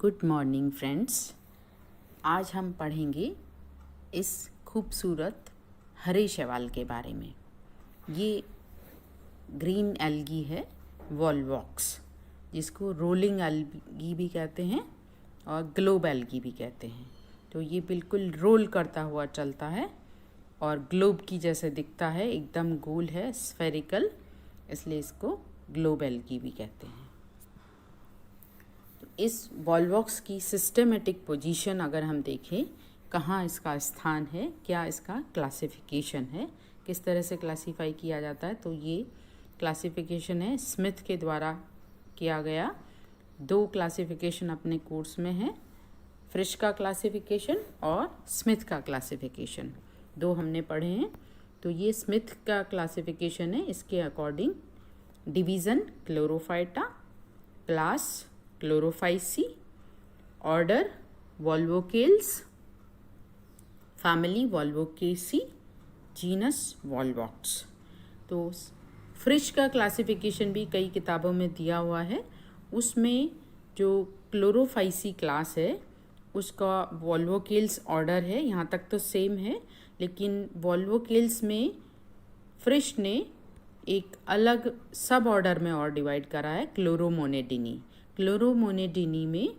Good morning friends. आज हम पढ़ेंगे इस खूबसूरत हरे शैवाल के बारे में। ये ग्रीन एल्गी है, वॉलवॉक्स, जिसको रोलिंग एल्गी भी कहते हैं और ग्लोब एल्गी भी कहते हैं। तो ये बिल्कुल रोल करता हुआ चलता है और ग्लोब की जैसे दिखता है, एकदम गोल है, स्फेरिकल, इसलिए इसको ग्लोब एल्गी भी कहते हैं। इस वॉलवॉक्स की सिस्टमेटिक पोजीशन अगर हम देखें, कहाँ इसका स्थान है, क्या इसका क्लासिफिकेशन है, किस तरह से क्लासीफाई किया जाता है, तो ये क्लासिफिकेशन है स्मिथ के द्वारा किया गया। 2 क्लासिफिकेशन अपने कोर्स में है, फ्रिश का क्लासिफिकेशन और स्मिथ का क्लासिफिकेशन, 2 हमने पढ़े हैं। तो ये स्मिथ का क्लासिफिकेशन है। इसके according division Chlorophyta, class Chlorophyceae, order Volvocales, family Volvocaceae, genus Volvox. तो फ्रिश का क्लासिफिकेशन भी कई किताबों में दिया हुआ है। उसमें जो क्लोरोफाइसी क्लास है उसका वॉल्वोकेल्स ऑर्डर है, यहाँ तक तो सेम है, लेकिन वॉल्वोकेल्स में फ्रिश ने एक अलग सब ऑर्डर में और डिवाइड करा है, क्लोरोमोनेडिनी। क्लोरोमोनेडिनी में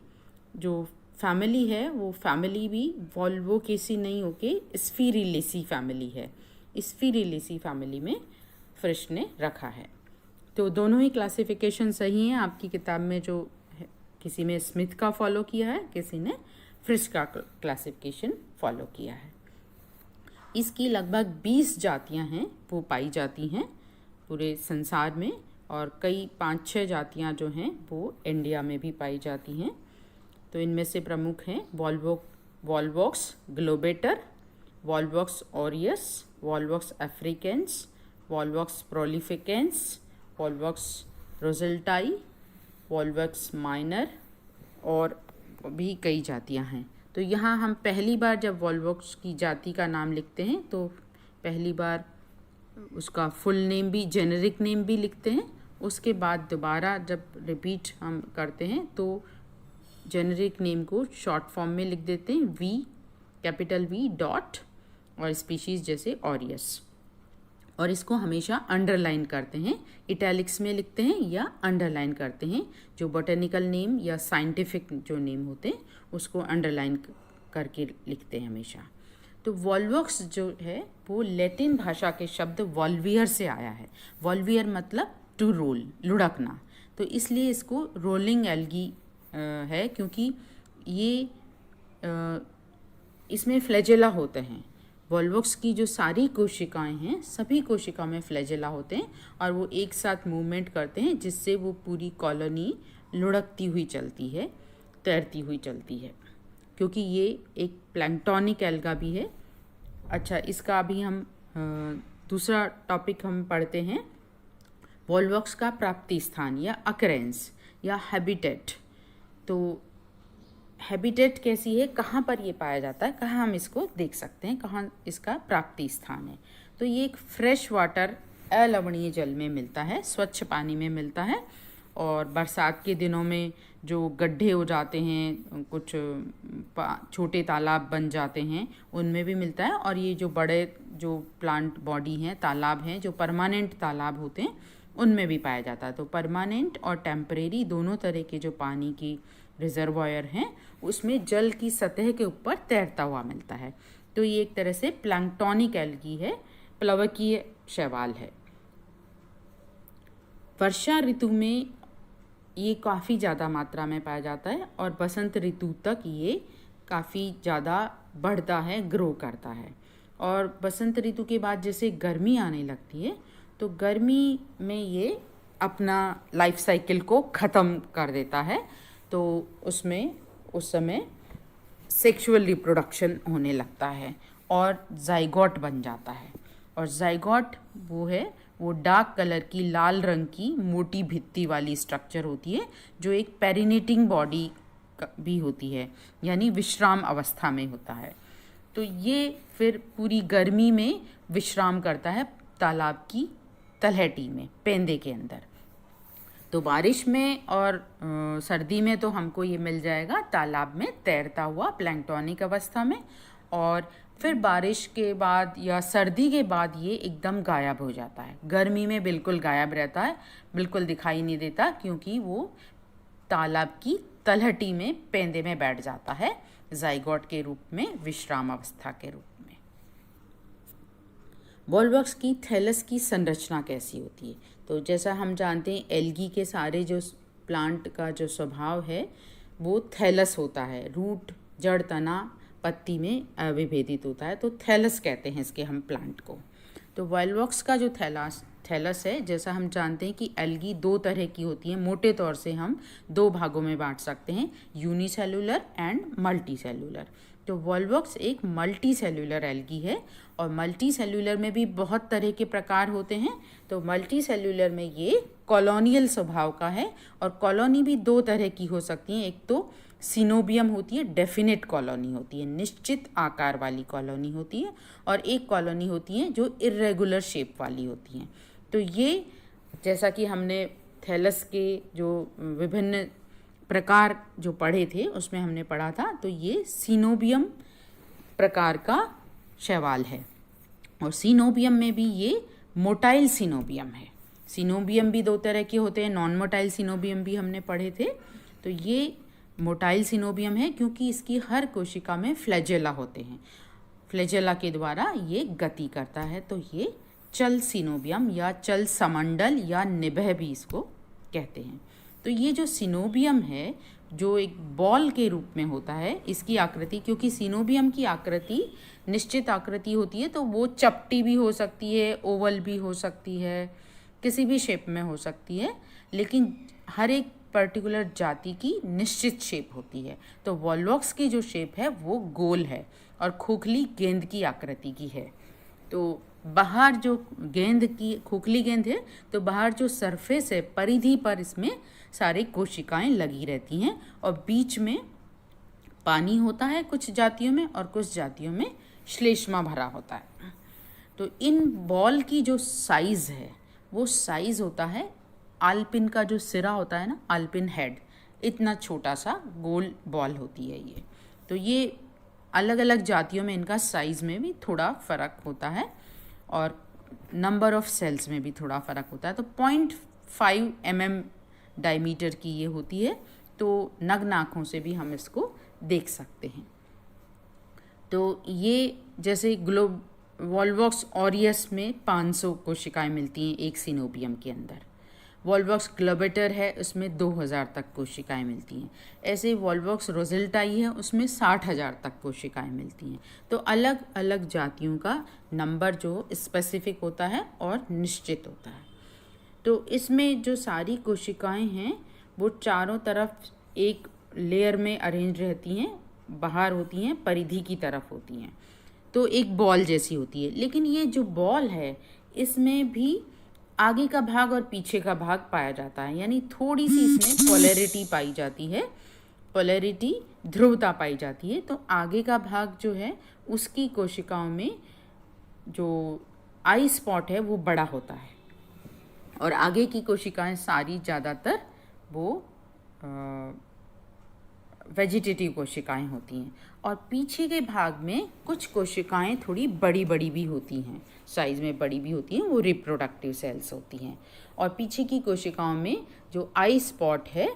जो फैमिली है वो फैमिली भी वॉल्वोकेसी नहीं होके स्फीरिलेसी फैमिली है। स्फीरिलेसी फैमिली में फ्रिश ने रखा है। तो दोनों ही क्लासिफिकेशन सही हैं आपकी किताब में। जो है, किसी में स्मिथ का फॉलो किया है, किसी ने फ्रिश का क्लासिफिकेशन फॉलो किया है। इसकी लगभग 20 जातियां हैं वो पाई जाती हैं पूरे संसार में, और कई 5-6 जातियां जो हैं वो इंडिया में भी पाई जाती हैं। तो इनमें से प्रमुख हैं Volvox globator, Volvox aureus, Volvox africanus, Volvox prolificus, Volvox rousseletii, Volvox minor, और भी कई जातियां हैं। तो यहाँ हम पहली बार जब वॉलवॉक्स की जाति का नाम लिखते हैं तो पहली बार उसका फुल नेम भी, जेनेरिक नेम भी लिखते हैं। उसके बाद दोबारा जब रिपीट हम करते हैं तो जेनेरिक नेम को शॉर्ट फॉर्म में लिख देते हैं, वी, कैपिटल वी डॉट, और स्पीशीज़ जैसे ऑरियस, और इसको हमेशा अंडरलाइन करते हैं, इटैलिक्स में लिखते हैं या अंडरलाइन करते हैं। जो बॉटेनिकल नेम या साइंटिफिक जो नेम होते हैं उसको अंडरलाइन करके लिखते हैं हमेशा। तो वॉलवॉक्स जो है वो लैटिन भाषा के शब्द वॉल्वियर से आया है। वॉल्वियर मतलब टू रोल, लुढ़कना, तो इसलिए इसको रोलिंग एल्गी है, क्योंकि ये इसमें फ्लैजेला होते हैं। वॉलवॉक्स की जो सारी कोशिकाएं हैं, सभी कोशिका में फ्लैजेला होते हैं और वो एक साथ मूवमेंट करते हैं, जिससे वो पूरी कॉलोनी लुढ़कती हुई चलती है, तैरती हुई चलती है, क्योंकि ये एक प्लैंक्टोनिक एल्गा भी है। अच्छा, इसका अभी हम दूसरा टॉपिक हम पढ़ते हैं, वॉलवॉक्स का प्राप्ति स्थान या अकरेंस या हैबिटेट। तो हैबिटेट कैसी है, कहाँ पर ये पाया जाता है, कहाँ हम इसको देख सकते हैं, कहाँ इसका प्राप्ति स्थान है। तो ये एक फ्रेश वाटर अलवणीय जल में मिलता है, स्वच्छ पानी में मिलता है, और बरसात के दिनों में जो गड्ढे हो जाते हैं, कुछ छोटे तालाब बन जाते हैं, उनमें भी मिलता है। और ये जो बड़े जो प्लांट बॉडी हैं, तालाब हैं, जो परमानेंट तालाब होते हैं, उनमें भी पाया जाता है। तो परमानेंट और टेम्परेरी दोनों तरह के जो पानी की रिजर्वायर हैं उसमें जल की सतह के ऊपर तैरता हुआ मिलता है। तो ये एक तरह से प्लैंक्टोनिक एल्गी है, प्लवकीय शैवाल है। वर्षा ऋतु में ये काफ़ी ज़्यादा मात्रा में पाया जाता है और बसंत ऋतु तक ये काफ़ी ज़्यादा बढ़ता है, ग्रो करता है। और बसंत ऋतु के बाद जैसे गर्मी आने लगती है तो गर्मी में ये अपना लाइफ साइकिल को ख़त्म कर देता है। तो उसमें उस समय सेक्सुअल रिप्रोडक्शन होने लगता है और जाइगोट बन जाता है। और जाइगोट वो है, वो डार्क कलर की लाल रंग की मोटी भित्ति वाली स्ट्रक्चर होती है, जो एक पेरिनेटिंग बॉडी भी होती है, यानी विश्राम अवस्था में होता है। तो ये फिर पूरी गर्मी में विश्राम करता है तालाब की तलहटी में, पेंदे के अंदर। तो बारिश में और सर्दी में तो हमको ये मिल जाएगा तालाब में तैरता हुआ प्लैंक्टोनिक अवस्था में, और फिर बारिश के बाद या सर्दी के बाद ये एकदम गायब हो जाता है। गर्मी में बिल्कुल गायब रहता है, बिल्कुल दिखाई नहीं देता, क्योंकि वो तालाब की तलहटी में पेंदे में बैठ जाता है जाइगोट के रूप में, विश्राम अवस्था के रूप में। वॉल्वॉक्स की थैलस की संरचना कैसी होती है? तो जैसा हम जानते हैं एल्गी के सारे जो प्लांट का जो स्वभाव है वो थैलस होता है, रूट, जड़, तना, पत्ती में विभेदित होता है, तो थैलस कहते हैं इसके हम प्लांट को। तो वॉल्वॉक्स का जो थैलस है, जैसा हम जानते हैं कि एल्गी दो तरह की होती है, मोटे तौर से हम दो भागों में बांट सकते हैं, यूनिसेलुलर एंड मल्टी सेलुलर। तो वॉल्वॉक्स एक मल्टी सेलुलर एल्गी है, और मल्टी सेलुलर में भी बहुत तरह के प्रकार होते हैं। तो मल्टी सेलुलर में ये कॉलोनियल स्वभाव का है, और कॉलोनी भी दो तरह की हो सकती हैं। एक तो सिनोबियम होती है, डेफिनेट कॉलोनी होती है, निश्चित आकार वाली कॉलोनी होती है, और एक कॉलोनी होती है जो इर्रेगुलर शेप वाली होती हैं। तो ये जैसा कि हमने थैलस के जो विभिन्न प्रकार जो पढ़े थे उसमें हमने पढ़ा था, तो ये सिनोबियम प्रकार का शैवाल है। और सिनोबियम में भी ये मोटाइल सिनोबियम है। सिनोबियम भी दो तरह के होते हैं, नॉन मोटाइल सिनोबियम भी हमने पढ़े थे। तो ये मोटाइल सिनोबियम है क्योंकि इसकी हर कोशिका में फ्लैजेला होते हैं, फ्लैजेला के द्वारा ये गति करता है। तो ये चल सिनोबियम या चल समंडल या निभह भी इसको कहते हैं। तो ये जो सिनोबियम है जो एक बॉल के रूप में होता है, इसकी आकृति, क्योंकि सिनोबियम की आकृति निश्चित आकृति होती है, तो वो चपटी भी हो सकती है, ओवल भी हो सकती है, किसी भी शेप में हो सकती है, लेकिन हर एक पर्टिकुलर जाति की निश्चित शेप होती है। तो वॉल्वॉक्स की जो शेप है वो गोल है और खोखली गेंद की आकृति की है। तो बाहर जो गेंद की खोखली गेंद है, तो बाहर जो सरफेस है, परिधि पर इसमें सारी कोशिकाएं लगी रहती हैं, और बीच में पानी होता है कुछ जातियों में, और कुछ जातियों में श्लेष्मा भरा होता है। तो इन बॉल की जो साइज़ है वो साइज़ होता है, आल्पिन का जो सिरा होता है ना, आल्पिन हेड, इतना छोटा सा गोल बॉल होती है ये। तो ये अलग अलग जातियों में इनका साइज़ में भी थोड़ा फ़र्क होता है, और नंबर ऑफ सेल्स में भी थोड़ा फ़र्क होता है। तो 0.5 mm डायमीटर की ये होती है, तो नग्न आँखों से भी हम इसको देख सकते हैं। तो ये जैसे वॉल्वॉक्स ऑरियस में 500 कोशिकाएं मिलती हैं एक सिनोबियम के अंदर। वॉल्वॉक्स ग्लोबेटर है, उसमें 2000 तक कोशिकाएं मिलती हैं। ऐसे वॉल्वॉक्स रोजेल्टाई है, उसमें 60,000 तक कोशिकाएं मिलती हैं। तो अलग अलग जातियों का नंबर जो स्पेसिफिक होता है और निश्चित होता है। तो इसमें जो सारी कोशिकाएं हैं वो चारों तरफ एक लेयर में अरेंज रहती हैं, बाहर होती हैं, परिधि की तरफ होती हैं, तो एक बॉल जैसी होती है। लेकिन ये जो बॉल है इसमें भी आगे का भाग और पीछे का भाग पाया जाता है, यानी थोड़ी सी इसमें पोलैरिटी पाई जाती है, पोलैरिटी, ध्रुवता पाई जाती है। तो आगे का भाग जो है उसकी कोशिकाओं में जो आई स्पॉट है वो बड़ा होता है, और आगे की कोशिकाएं सारी ज़्यादातर वो वेजिटेटिव कोशिकाएं होती हैं, और पीछे के भाग में कुछ कोशिकाएं थोड़ी बड़ी बड़ी भी होती हैं, साइज़ में बड़ी भी होती हैं, वो रिप्रोडक्टिव सेल्स होती हैं। और पीछे की कोशिकाओं में जो आई स्पॉट है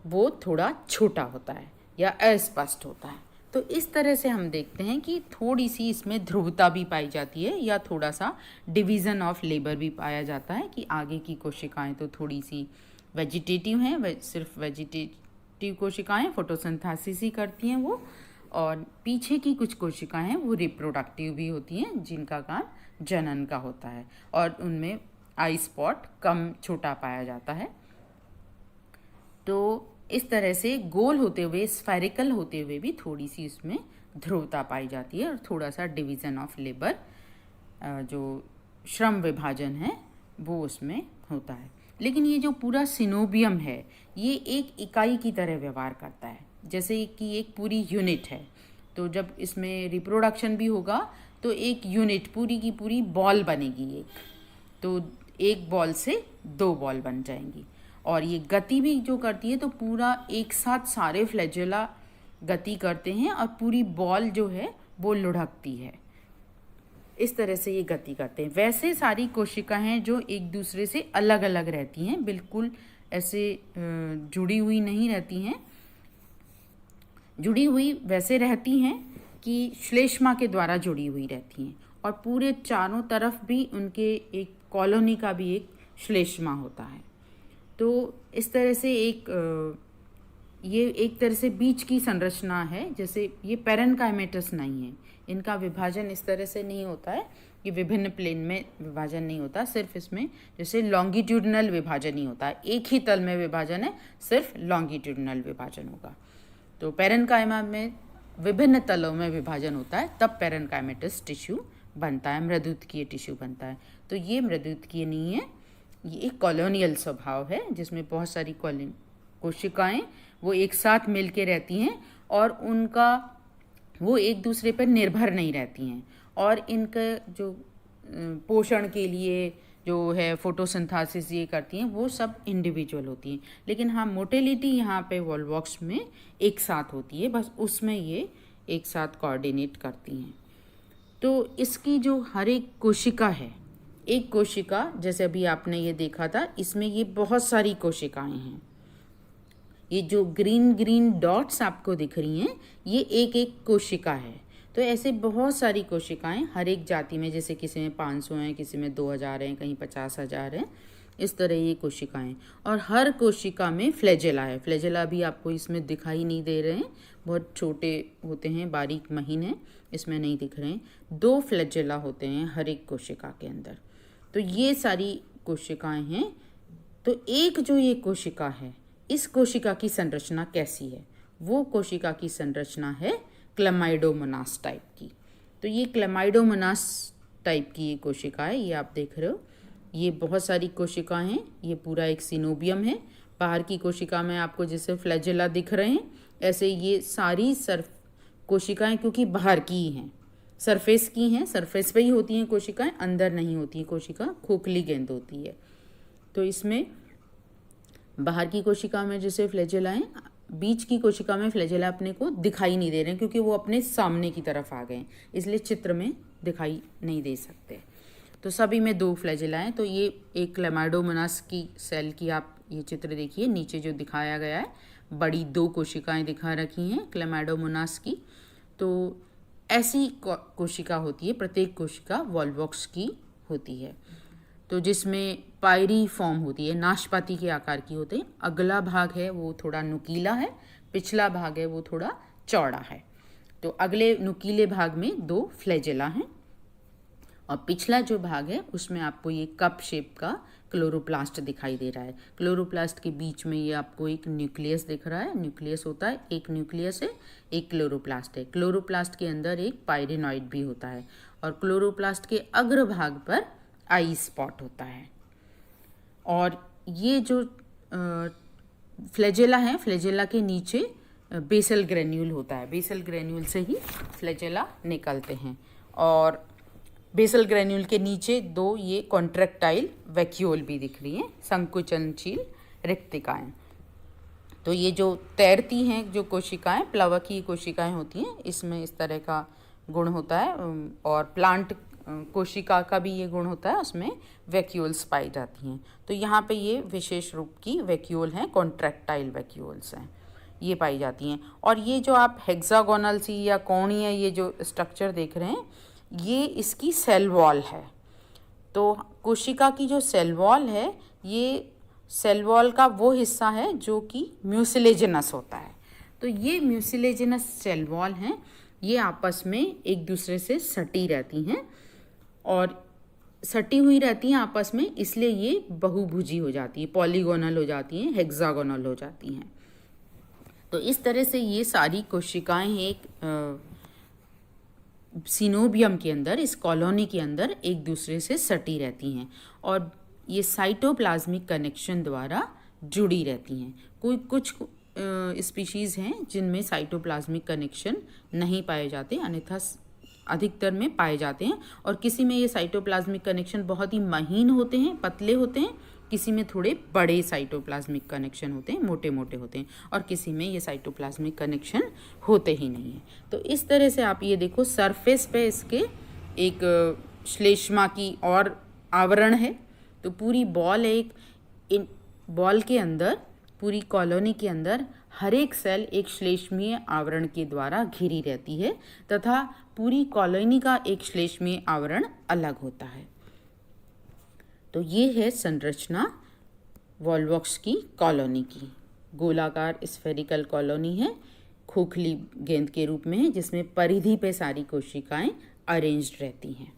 वो थोड़ा छोटा होता है या अस्पष्ट होता है। तो इस तरह से हम देखते हैं कि थोड़ी सी इसमें ध्रुवता भी पाई जाती है, या थोड़ा सा डिवीज़न ऑफ लेबर भी पाया जाता है, कि आगे की कोशिकाएं तो थोड़ी सी वेजिटेटिव हैं, सिर्फ वेजिटेटिव कोशिकाएं फोटोसिंथेसिस ही करती हैं वो, और पीछे की कुछ कोशिकाएं हैं वो रिप्रोडक्टिव भी होती हैं, जिनका काम जनन का होता है, और उनमें आई स्पॉट कम छोटा पाया जाता है। तो इस तरह से गोल होते हुए, स्फेरिकल होते हुए भी थोड़ी सी इसमें ध्रुवता पाई जाती है, और थोड़ा सा डिवीज़न ऑफ लेबर, जो श्रम विभाजन है वो उसमें होता है। लेकिन ये जो पूरा सिनोबियम है ये एक इकाई की तरह व्यवहार करता है, जैसे कि एक पूरी यूनिट है। तो जब इसमें रिप्रोडक्शन भी होगा तो एक यूनिट पूरी की पूरी बॉल बनेगी एक, तो एक बॉल से 2 बॉल बन जाएंगी। और ये गति भी जो करती है तो पूरा एक साथ सारे फ्लैजेला गति करते हैं और पूरी बॉल जो है वो लुढ़कती है। इस तरह से ये गति करते हैं। वैसे सारी कोशिकाएं जो एक दूसरे से अलग अलग रहती हैं, बिल्कुल ऐसे जुड़ी हुई नहीं रहती हैं। जुड़ी हुई वैसे रहती हैं कि श्लेष्मा के द्वारा जुड़ी हुई रहती हैं और पूरे चारों तरफ भी उनके एक कॉलोनी का भी एक श्लेष्मा होता है। तो इस तरह से ये एक तरह से बीच की संरचना है। जैसे ये पैरेनकाइमेटस नहीं है, इनका विभाजन इस तरह से नहीं होता है कि विभिन्न प्लेन में विभाजन नहीं होता, सिर्फ इसमें जैसे लॉन्गिट्यूडनल विभाजन ही होता है। एक ही तल में विभाजन है, सिर्फ लॉन्गिट्यूडनल विभाजन होगा। तो पैरेनकाइमा में विभिन्न तलों में विभाजन होता है, तब पैरेनकाइमेटस टिश्यू बनता है, मृदुतकीय टिश्यू बनता है। तो ये मृदुतकीय नहीं है, ये एक कॉलोनियल स्वभाव है जिसमें बहुत सारी कोशिकाएं वो एक साथ मिल के रहती हैं और उनका वो एक दूसरे पर निर्भर नहीं रहती हैं और इनका जो पोषण के लिए जो है फोटोसिंथेसिस ये करती हैं वो सब इंडिविजुअल होती हैं। लेकिन हाँ, मोटिलिटी यहाँ पे वॉल्वॉक्स में एक साथ होती है, बस उसमें ये एक साथ कोऑर्डिनेट करती हैं। तो इसकी जो हर एक कोशिका है, एक कोशिका जैसे अभी आपने ये देखा था, इसमें ये बहुत सारी कोशिकाएं हैं। ये जो ग्रीन ग्रीन डॉट्स आपको दिख रही हैं ये एक एक कोशिका है। तो ऐसे बहुत सारी कोशिकाएं हर एक जाति में, जैसे किसी में 500 हैं, किसी में 2000 हैं, कहीं 50,000 हैं, इस तरह ये कोशिकाएं। और हर कोशिका में फ्लैजेला है। फ्लैजेला भी आपको इसमें दिखाई नहीं दे रहे हैं, बहुत छोटे होते हैं, बारीक महीन हैं, इसमें नहीं दिख रहे हैं। 2 फ्लैजेला होते हैं हर एक कोशिका के अंदर। तो ये सारी कोशिकाएं हैं। तो एक जो ये कोशिका है, इस कोशिका की संरचना कैसी है? वो कोशिका की संरचना है क्लेमाइडोमोनास टाइप की। तो ये क्लेमाइडोमोनास टाइप की ये कोशिका है, ये आप देख रहे हो। ये बहुत सारी कोशिकाएं हैं, ये पूरा एक सिनोबियम है। बाहर की कोशिका में आपको जैसे फ्लैजेला दिख रहे हैं, ऐसे ये सारी कोशिकाएं क्योंकि बाहर की ही हैं, सरफेस की हैं, सरफेस पे ही होती हैं कोशिकाएं, अंदर नहीं होती है कोशिका, खोखली गेंद होती है। तो इसमें बाहर की कोशिका में जैसे फ्लैजेला हैं, बीच की कोशिका में फ्लैजेला अपने को दिखाई नहीं दे रहे हैं क्योंकि वो अपने सामने की तरफ आ गए हैं, इसलिए चित्र में दिखाई नहीं दे सकते। तो सभी में 2 फ्लैजेला हैं। तो ये एक क्लेमाइडोमोनास की सेल की आप ये चित्र देखिए, नीचे जो दिखाया गया है बड़ी 2 कोशिकाएं दिखा रखी हैं क्लेमाइडोमोनास की। तो ऐसी कोशिका होती है, प्रत्येक कोशिका वॉल्वॉक्स की होती है। तो जिसमें पायरी फॉर्म होती है, नाशपाती के आकार की होते हैं। अगला भाग है वो थोड़ा नुकीला है, पिछला भाग है वो थोड़ा चौड़ा है। तो अगले नुकीले भाग में 2 फ्लैजेला हैं और पिछला जो भाग है उसमें आपको ये कप शेप का क्लोरोप्लास्ट दिखाई दे रहा है। क्लोरोप्लास्ट के बीच में ये आपको एक न्यूक्लियस दिख रहा है। न्यूक्लियस होता है, एक न्यूक्लियस है, एक क्लोरोप्लास्ट है। क्लोरोप्लास्ट के अंदर एक पायरेनॉइड भी होता है और क्लोरोप्लास्ट के अग्रभाग पर आई स्पॉट होता है। और ये जो फ्लैजेला है, फ्लैजेला के नीचे बेसल ग्रेन्यूल होता है। बेसल ग्रेन्यूल से ही फ्लैजेला निकलते हैं और बेसल ग्रेन्यूल के नीचे 2 ये कॉन्ट्रैक्टाइल वैक्यूल भी दिख रही हैं, संकुचनशील रिक्तिकाएं। तो ये जो तैरती हैं जो कोशिकाएं, प्लवकीय कोशिकाएं होती हैं, इसमें इस तरह का गुण होता है। और प्लांट कोशिका का भी ये गुण होता है, उसमें वैक्यूल्स पाई जाती हैं। तो यहाँ पे ये विशेष रूप की वैक्यूल हैं, कॉन्ट्रैक्टाइल वैक्यूल्स हैं, ये पाई जाती हैं। और ये जो आप हेक्सागोनल सी या कोणीय ये जो स्ट्रक्चर देख रहे हैं, ये इसकी सेल वॉल है। तो कोशिका की जो सेल वॉल है, ये सेल वॉल का वो हिस्सा है जो कि म्यूसिलेजिनस होता है। तो ये म्यूसिलेजिनस सेल वॉल हैं, ये आपस में एक दूसरे से सटी रहती हैं और सटी हुई रहती हैं आपस में, इसलिए ये बहुभुजी हो जाती है, पॉलीगोनल हो जाती हैं, हेक्सागोनल हो जाती हैं। तो इस तरह से ये सारी कोशिकाएं एक सिनोबियम के अंदर, इस कॉलोनी के अंदर एक दूसरे से सटी रहती हैं और ये साइटोप्लाज्मिक कनेक्शन द्वारा जुड़ी रहती हैं। कुछ स्पीशीज़ हैं जिनमें साइटोप्लाज्मिक कनेक्शन नहीं पाए जाते, अन्यथा अधिकतर में पाए जाते हैं। और किसी में ये साइटोप्लाज्मिक कनेक्शन बहुत ही महीन होते हैं, पतले होते हैं, किसी में थोड़े बड़े साइटोप्लाज्मिक कनेक्शन होते हैं, मोटे मोटे होते हैं, और किसी में ये साइटोप्लाज्मिक कनेक्शन होते ही नहीं हैं। तो इस तरह से आप ये देखो, सरफेस पे इसके एक श्लेष्मा की और आवरण है। तो पूरी बॉल इन बॉल के अंदर, पूरी कॉलोनी के अंदर हर एक सेल एक श्लेष्मीय आवरण के द्वारा घिरी रहती है तथा पूरी कॉलोनी का एक श्लेष्मीय आवरण अलग होता है। तो ये है संरचना वॉल्वॉक्स की कॉलोनी की। गोलाकार स्फेरिकल कॉलोनी है, खोखली गेंद के रूप में है, जिसमें परिधि पे सारी कोशिकाएं अरेंज्ड रहती हैं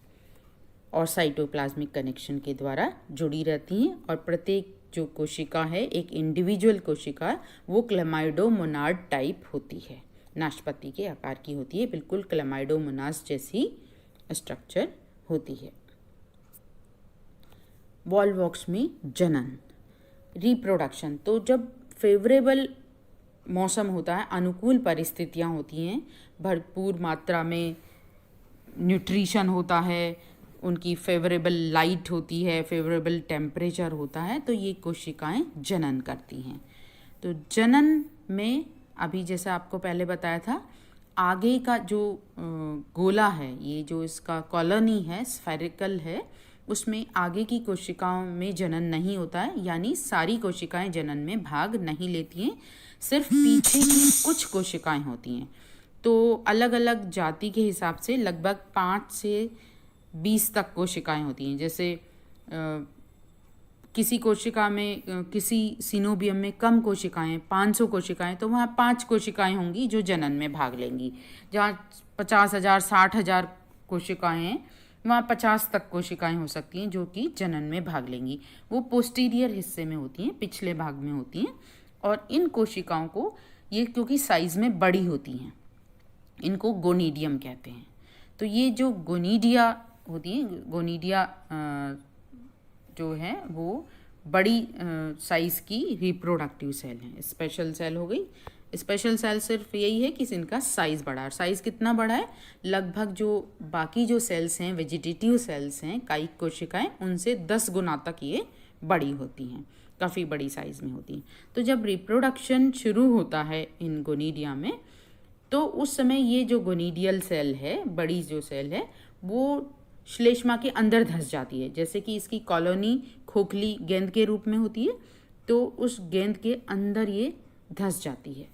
और साइटोप्लाज्मिक कनेक्शन के द्वारा जुड़ी रहती हैं। और प्रत्येक जो कोशिका है, एक इंडिविजुअल कोशिका, वो क्लेमाइडोमोनाड टाइप होती है, नाशपाती के आकार की होती है, बिल्कुल क्लेमाइडोमोनास जैसी स्ट्रक्चर होती है। वॉल्वॉक्स में जनन, रिप्रोडक्शन, तो जब फेवरेबल मौसम होता है, अनुकूल परिस्थितियाँ होती हैं, भरपूर मात्रा में न्यूट्रिशन होता है, उनकी फेवरेबल लाइट होती है, फेवरेबल टेम्परेचर होता है, तो ये कोशिकाएं जनन करती हैं। तो जनन में अभी जैसा आपको पहले बताया था, आगे का जो गोला है, ये जो इसका कॉलोनी है, स्फेरिकल है, उसमें आगे की कोशिकाओं में जनन नहीं होता है, यानी सारी कोशिकाएं जनन में भाग नहीं लेती हैं, सिर्फ पीछे की कुछ कोशिकाएं होती हैं। तो अलग अलग जाति के हिसाब से लगभग 5 से 20 तक कोशिकाएं होती हैं। जैसे किसी कोशिका में, किसी सिनोबियम में कम कोशिकाएं, 500 कोशिकाएं, तो वहाँ 5 कोशिकाएं होंगी जो जनन में भाग लेंगी। जहाँ 50,000 60,000 कोशिकाएं हैं, वहाँ 50 तक कोशिकाएं हो सकती हैं जो कि जनन में भाग लेंगी। वो पोस्टीरियर हिस्से में होती हैं, पिछले भाग में होती हैं। और इन कोशिकाओं को, ये क्योंकि साइज़ में बड़ी होती हैं, इनको गोनीडियम कहते हैं। तो ये जो गोनीडिया होती हैं, गोनीडिया जो है वो बड़ी साइज़ की रिप्रोडक्टिव सेल हैं। स्पेशल सेल हो गई। स्पेशल सेल सिर्फ यही है कि इनका साइज़ बड़ा है। साइज़ कितना बड़ा है? लगभग जो बाकी जो सेल्स हैं, वेजिटेटिव सेल्स हैं, कायिक कोशिकाएं, उनसे 10 गुना तक ये बड़ी होती हैं, काफ़ी बड़ी साइज़ में होती हैं। तो जब रिप्रोडक्शन शुरू होता है इन गोनीडिया में, तो उस समय ये जो गोनीडियल सेल है, बड़ी जो सेल है, वो श्लेष्मा के अंदर धंस जाती है। जैसे कि इसकी कॉलोनी खोखली गेंद के रूप में होती है, तो उस गेंद के अंदर ये धंस जाती है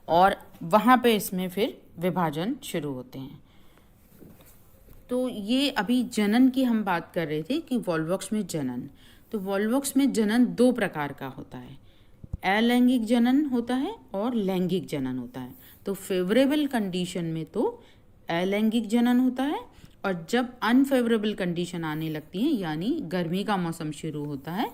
और वहाँ पे इसमें फिर विभाजन शुरू होते हैं। तो ये अभी जनन की हम बात कर रहे थे कि वॉल्वॉक्स में जनन, तो वॉल्वॉक्स में जनन 2 प्रकार का होता है। अलैंगिक जनन होता है और लैंगिक जनन होता है। तो फेवरेबल कंडीशन में तो अलैंगिक जनन होता है, और जब अनफेवरेबल कंडीशन आने लगती है, यानी गर्मी का मौसम शुरू होता है,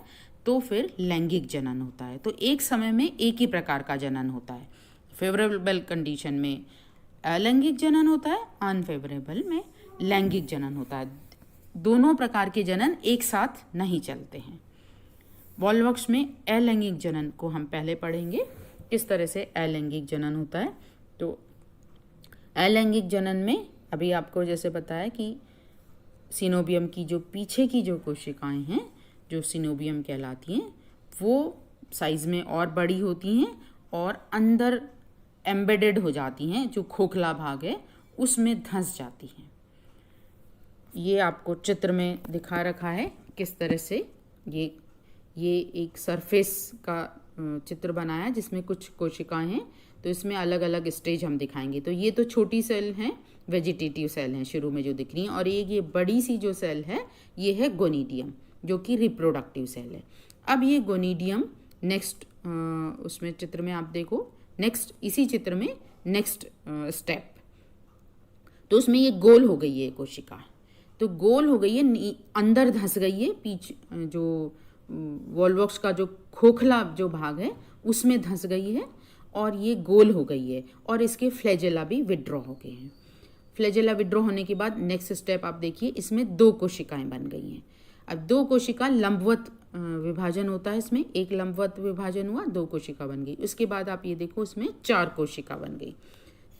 तो फिर लैंगिक जनन होता है। तो एक समय में एक ही प्रकार का जनन होता है। फेवरेबल कंडीशन में अलैंगिक जनन होता है, अनफेवरेबल में लैंगिक जनन होता है। दोनों प्रकार के जनन एक साथ नहीं चलते हैं। वॉल्वॉक्स में अलैंगिक जनन को हम पहले पढ़ेंगे, किस तरह से अलैंगिक जनन होता है। तो अलैंगिक जनन में अभी आपको जैसे बताया कि सिनोबियम की जो पीछे की जो कोशिकाएं हैं, जो सिनोबियम कहलाती हैं, वो साइज़ में और बड़ी होती हैं और अंदर एम्बेडेड हो जाती हैं। जो खोखला भाग है उसमें धंस जाती हैं। ये आपको चित्र में दिखा रखा है किस तरह से ये एक सरफेस का चित्र बनाया जिसमें कुछ कोशिकाएं हैं। तो इसमें अलग अलग स्टेज हम दिखाएंगे। तो ये तो छोटी सेल हैं, वेजिटेटिव सेल हैं शुरू में जो दिख रही हैं, और ये बड़ी सी जो सेल है ये है गोनीडियम, जो कि रिप्रोडक्टिव सेल है। अब ये गोनीडियम नेक्स्ट उसमें चित्र में आप देखो, नेक्स्ट इसी चित्र में नेक्स्ट स्टेप, तो उसमें ये गोल हो गई है कोशिका। तो गोल हो गई है, अंदर धंस गई है, पीछे जो वॉल्वॉक्स का जो खोखला जो भाग है उसमें धंस गई है और ये गोल हो गई है, और इसके फ्लैजेला भी विड्रॉ हो गए हैं। फ्लैजेला विड्रॉ होने के बाद नेक्स्ट स्टेप आप देखिए, इसमें 2 कोशिकाएं बन गई हैं। अब 2 कोशिका लंबवत विभाजन होता है, इसमें एक लंबवत विभाजन हुआ, 2 कोशिका बन गई। उसके बाद आप ये देखो, इसमें 4 कोशिका बन गई।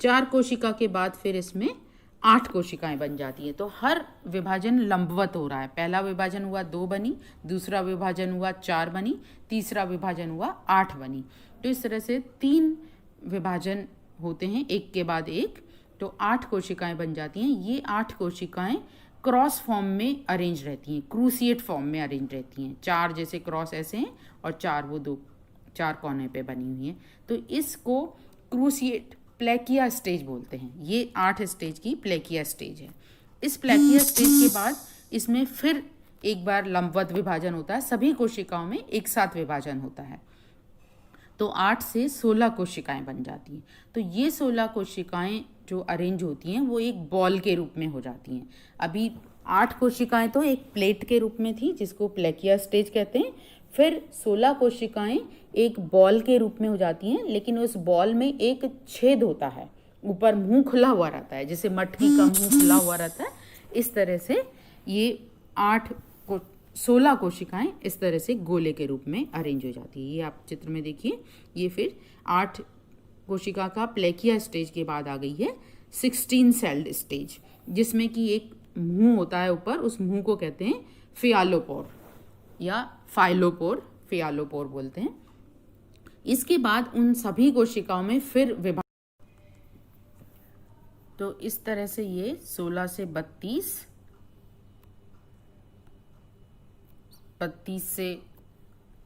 4 कोशिका के बाद फिर इसमें 8 कोशिकाएं बन जाती हैं। तो हर विभाजन लंबवत हो रहा है। पहला विभाजन हुआ 2 बनी, दूसरा विभाजन हुआ 4 बनी, तीसरा विभाजन हुआ 8 बनी। तो इस तरह से 3 विभाजन होते हैं एक के बाद एक, तो 8 कोशिकाएं बन जाती हैं। ये 8 कोशिकाएं क्रॉस फॉर्म में अरेंज रहती हैं, क्रूसिएट फॉर्म में अरेंज रहती हैं। 4 जैसे क्रॉस ऐसे हैं और 4 वो 4 कोने पे बनी हुई हैं। तो इसको क्रूसिएट प्लेकिया स्टेज बोलते हैं। ये 8 स्टेज की प्लेकिया स्टेज है। इस प्लेकिया स्टेज के बाद इसमें फिर एक बार लंबवत विभाजन होता है। सभी कोशिकाओं में एक साथ विभाजन होता है। तो 8 से 16 कोशिकाएं बन जाती हैं। तो ये 16 कोशिकाएं जो अरेंज होती हैं वो एक बॉल के रूप में हो जाती हैं। अभी 8 कोशिकाएं तो एक प्लेट के रूप में थी जिसको प्लेकिया स्टेज कहते हैं। फिर 16 कोशिकाएं एक बॉल के रूप में हो जाती हैं, लेकिन उस बॉल में एक छेद होता है, ऊपर मुंह खुला हुआ रहता है, जैसे मटकी का मुंह खुला हुआ रहता है। इस तरह से ये 16 कोशिकाएं इस तरह से गोले के रूप में अरेंज हो जाती है। ये आप चित्र में देखिए। ये फिर 8 कोशिका का प्लेकिया स्टेज के बाद आ गई है 16 सेल्ड स्टेज, जिसमें कि एक मुंह होता है ऊपर, उस मुंह को कहते हैं फियालोपोर या फाइलोपोर, फियालोपोर बोलते हैं। इसके बाद उन सभी कोशिकाओं में फिर विभाजन। तो इस तरह से ये 16 से 32, 32 से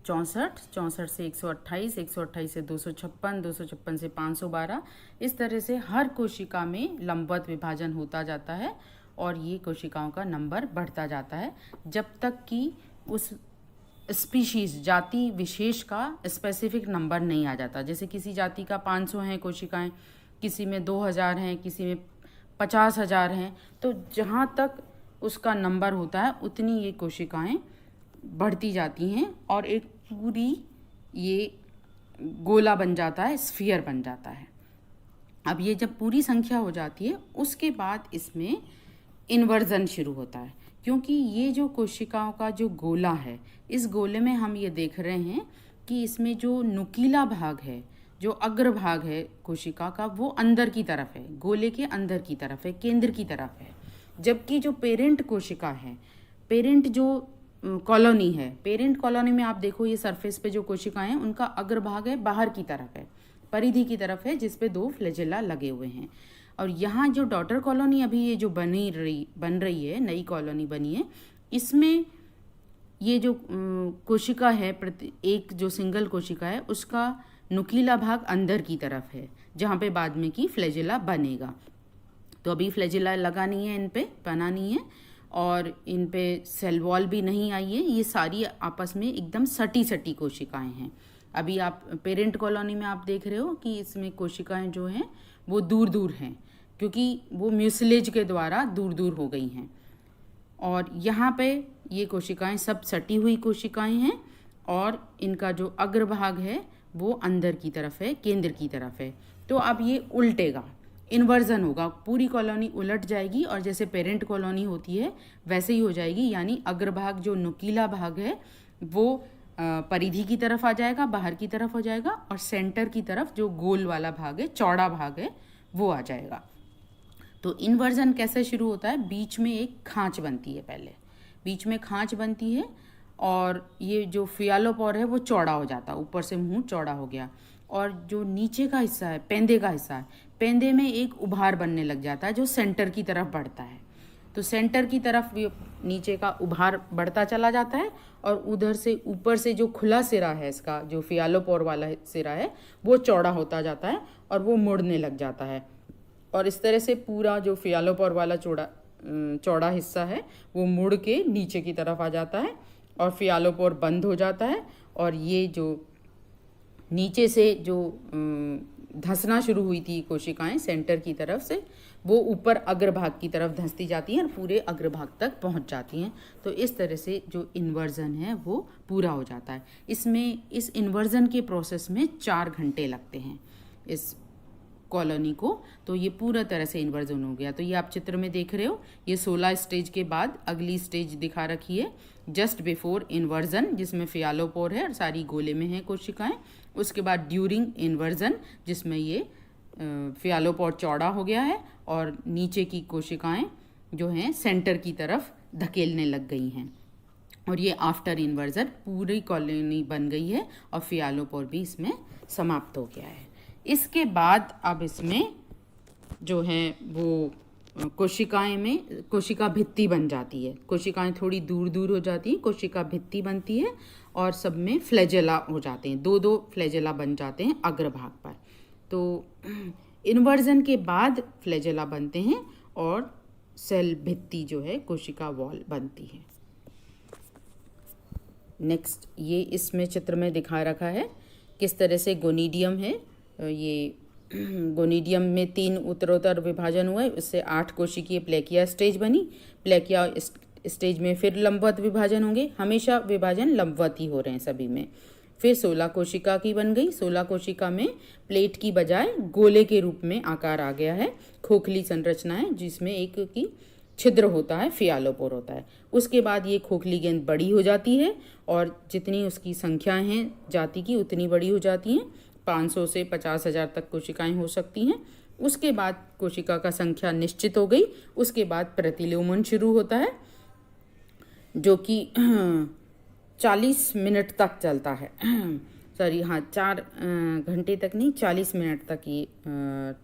64, 64 से 128, 128 से 256, 256 से 512, इस तरह से हर कोशिका में लंबवत विभाजन होता जाता है और ये कोशिकाओं का नंबर बढ़ता जाता है जब तक कि उस स्पीशीज, जाति विशेष का स्पेसिफिक नंबर नहीं आ जाता। जैसे किसी जाति का 500 हैं कोशिकाएं, किसी में 2000 हैं, किसी में 50,000 हैं। तो जहाँ तक उसका नंबर होता है उतनी ये कोशिकाएं बढ़ती जाती हैं और एक पूरी ये गोला बन जाता है, स्फीयर बन जाता है। अब ये जब पूरी संख्या हो जाती है उसके बाद इसमें इन्वर्जन शुरू होता है, क्योंकि ये जो कोशिकाओं का जो गोला है, इस गोले में हम ये देख रहे हैं कि इसमें जो नुकीला भाग है, जो अग्रभाग है कोशिका का, वो अंदर की तरफ है, गोले के अंदर की तरफ है, केंद्र की तरफ है। जबकि जो पेरेंट कोशिका है, पेरेंट जो कॉलोनी है, पेरेंट कॉलोनी में आप देखो ये सरफेस पे जो कोशिकाएं हैं उनका अग्रभाग है, बाहर की तरफ है, परिधि की तरफ है, जिस पे 2 फ्लैजेला लगे हुए हैं। और यहाँ जो डॉटर कॉलोनी अभी ये जो बन रही है, नई कॉलोनी बनी है, इसमें ये जो कोशिका है, एक जो सिंगल कोशिका है उसका नुकीला भाग अंदर की तरफ है, जहाँ पे बाद में की फ्लैजेला बनेगा। तो अभी फ्लैजेला लगा नहीं है, इन पे बना नहीं है और इन पे सेल वॉल भी नहीं आई है। ये सारी आपस में एकदम सटी कोशिकाएं हैं। अभी आप पेरेंट कॉलोनी में आप देख रहे हो कि इसमें कोशिकाएं जो हैं वो दूर दूर हैं, क्योंकि वो म्यूसिलेज के द्वारा दूर दूर हो गई हैं। और यहाँ पे ये कोशिकाएं सब सटी हुई कोशिकाएं हैं और इनका जो अग्रभाग है वो अंदर की तरफ है, केंद्र की तरफ है। तो अब ये उल्टेगा, इन्वर्जन होगा, पूरी कॉलोनी उलट जाएगी और जैसे पेरेंट कॉलोनी होती है वैसे ही हो जाएगी। यानी अग्रभाग जो नुकीला भाग है वो परिधि की तरफ आ जाएगा, बाहर की तरफ हो जाएगा, और सेंटर की तरफ जो गोल वाला भाग है, चौड़ा भाग है, वो आ जाएगा। तो इन्वर्जन कैसे शुरू होता है? बीच में एक खांच बनती है, पहले बीच में खांच बनती है और ये जो फियालोपोर है वो चौड़ा हो जाता है, ऊपर से मुंह चौड़ा हो गया, और जो नीचे का हिस्सा है, पेंदे का हिस्सा है, पेंदे में एक उभार बनने लग जाता है जो सेंटर की तरफ बढ़ता है। तो सेंटर की तरफ नीचे का उभार बढ़ता चला जाता है और उधर से ऊपर से जो खुला सिरा है इसका, जो फियालोपोर वाला सिरा है, वो चौड़ा होता जाता है और वो मुड़ने लग जाता है। और इस तरह से पूरा जो फियालोपोर वाला चौड़ा हिस्सा है वो मुड़ के नीचे की तरफ आ जाता है और फियालोपोर बंद हो जाता है। और ये जो नीचे से जो धंसना शुरू हुई थी कोशिकाएं सेंटर की तरफ से, वो ऊपर अग्रभाग की तरफ धंसती जाती हैं और पूरे अग्रभाग तक पहुंच जाती हैं। तो इस तरह से जो इन्वर्जन है वो पूरा हो जाता है। इस इन्वर्जन के प्रोसेस में 4 घंटे लगते हैं इस कॉलोनी को। तो ये पूरा तरह से इन्वर्जन हो गया। तो ये आप चित्र में देख रहे हो, ये 16 स्टेज के बाद अगली स्टेज दिखा रखी है, जस्ट बिफोर इन्वर्जन, जिसमें फियालोपोर है और सारी गोले में है कोशिकाएं। उसके बाद ड्यूरिंग इन्वर्जन, जिसमें ये फियालोपोर चौड़ा हो गया है और नीचे की कोशिकाएं जो हैं सेंटर की तरफ धकेलने लग गई हैं और ये आफ्टर इन्वर्जन पूरी कॉलोनी बन गई है और फियालोपोर भी इसमें समाप्त हो गया है। इसके बाद अब इसमें जो है वो कोशिकाएं में कोशिका भित्ति बन जाती है। कोशिकाएं थोड़ी दूर दूर हो जाती हैं, कोशिका भित्ति बनती है और सब में फ्लैजेला हो जाते हैं, दो दो फ्लैजेला बन जाते हैं अग्रभाग पर। तो इन्वर्जन के बाद फ्लैजेला बनते हैं और सेल भित्ति जो है कोशिका वॉल बनती है। नेक्स्ट ये इसमें चित्र में दिखा रखा है किस तरह से गोनीडियम है। ये गोनीडियम में 3 उत्तरोत्तर विभाजन हुए, उससे 8 कोशिकीय प्लेकिया स्टेज बनी। प्लेकिया स्टेज में फिर लंबवत विभाजन होंगे, हमेशा विभाजन लंबवत ही हो रहे हैं सभी में। फिर 16 कोशिका की बन गई। 16 कोशिका में प्लेट की बजाय गोले के रूप में आकार आ गया है। खोखली संरचना है जिसमें एक की छिद्र होता है, फियालोपोर होता है। उसके बाद ये खोखली गेंद बड़ी हो जाती है और जितनी उसकी संख्या है जाति की उतनी बड़ी हो जाती हैं। 500 से 50,000 तक कोशिकाएं हो सकती हैं। उसके बाद कोशिका का संख्या निश्चित हो गई। उसके बाद प्रतिलोमन शुरू होता है जो कि 40 मिनट तक चलता है। सॉरी, हाँ, 4 घंटे तक नहीं, 40 मिनट तक ये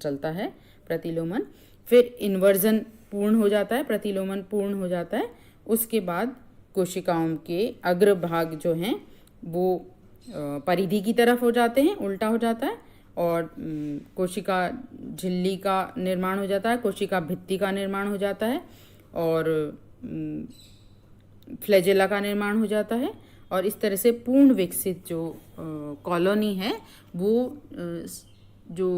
चलता है प्रतिलोमन। फिर इन्वर्जन पूर्ण हो जाता है, प्रतिलोमन पूर्ण हो जाता है। उसके बाद कोशिकाओं के अग्रभाग जो हैं वो परिधि की तरफ हो जाते हैं, उल्टा हो जाता है और कोशिका झिल्ली का निर्माण हो जाता है, कोशिका भित्ति का निर्माण हो जाता है और फ्लैजेला का निर्माण हो जाता है। और इस तरह से पूर्ण विकसित जो कॉलोनी है वो जो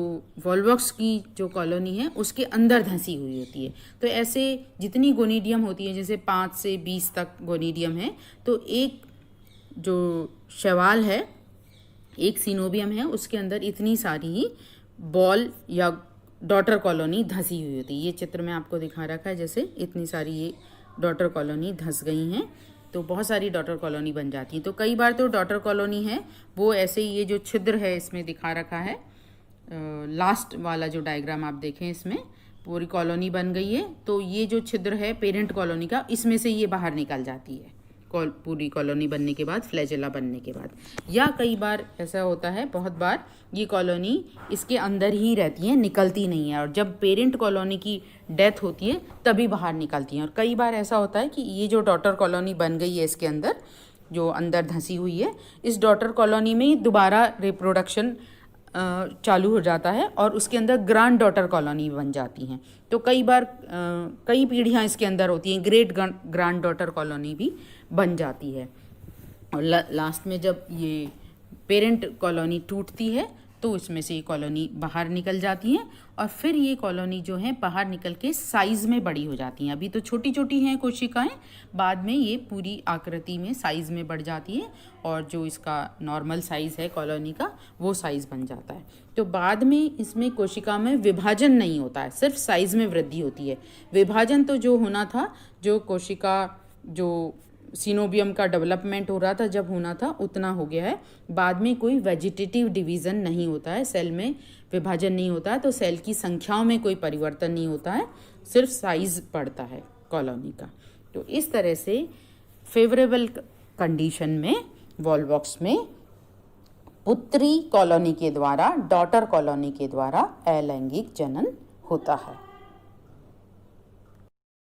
वॉल्वॉक्स की जो कॉलोनी है उसके अंदर धंसी हुई होती है। तो ऐसे जितनी गोनीडियम होती है, जैसे 5 से 20 तक गोनीडियम है, तो एक जो शैवाल है, एक सिनोबियम है, उसके अंदर इतनी सारी ही बॉल या डॉटर कॉलोनी धंसी हुई होती है। ये चित्र में आपको दिखा रखा है, जैसे इतनी सारी ये डॉटर कॉलोनी धंस गई हैं, तो बहुत सारी डॉटर कॉलोनी बन जाती हैं। तो कई बार तो डॉटर कॉलोनी है वो ऐसे ही, ये जो छिद्र है इसमें दिखा रखा है, लास्ट वाला जो डायग्राम आप देखें, इसमें पूरी कॉलोनी बन गई है। तो ये जो छिद्र है पेरेंट कॉलोनी का, इसमें से ये बाहर निकल जाती है पूरी कॉलोनी बनने के बाद, फ्लैजेला बनने के बाद। या कई बार ऐसा होता है, बहुत बार ये कॉलोनी इसके अंदर ही रहती है, निकलती नहीं है, और जब पेरेंट कॉलोनी की डेथ होती है तभी बाहर निकलती हैं। और कई बार ऐसा होता है कि ये जो डॉटर कॉलोनी बन गई है इसके अंदर, जो अंदर धंसी हुई है, इस डॉटर कॉलोनी में दोबारा रिप्रोडक्शन चालू हो जाता है और उसके अंदर ग्रांड डॉटर कॉलोनी बन जाती हैं। तो कई बार कई पीढ़ियाँ इसके अंदर होती हैं, ग्रेट ग्रांड डॉटर कॉलोनी भी बन जाती है। और लास्ट में जब ये पेरेंट कॉलोनी टूटती है तो इसमें से ये कॉलोनी बाहर निकल जाती हैं और फिर ये कॉलोनी जो है बाहर निकल के साइज़ में बड़ी हो जाती हैं। अभी तो छोटी छोटी हैं कोशिकाएं, बाद में ये पूरी आकृति में साइज़ में बढ़ जाती है और जो इसका नॉर्मल साइज़ है कॉलोनी का वो साइज़ बन जाता है। तो बाद में इसमें कोशिका में विभाजन नहीं होता है, सिर्फ साइज़ में वृद्धि होती है। विभाजन तो जो होना था, जो कोशिका जो सिनोबियम का डेवलपमेंट हो रहा था जब होना था उतना हो गया है। बाद में कोई वेजिटेटिव डिवीज़न नहीं होता है, सेल में विभाजन नहीं होता है, तो सेल की संख्याओं में कोई परिवर्तन नहीं होता है, सिर्फ साइज बढ़ता है कॉलोनी का। तो इस तरह से फेवरेबल कंडीशन में वॉल्वॉक्स में पुत्री कॉलोनी के द्वारा, डॉटर कॉलोनी के द्वारा अलैंगिक जनन होता है।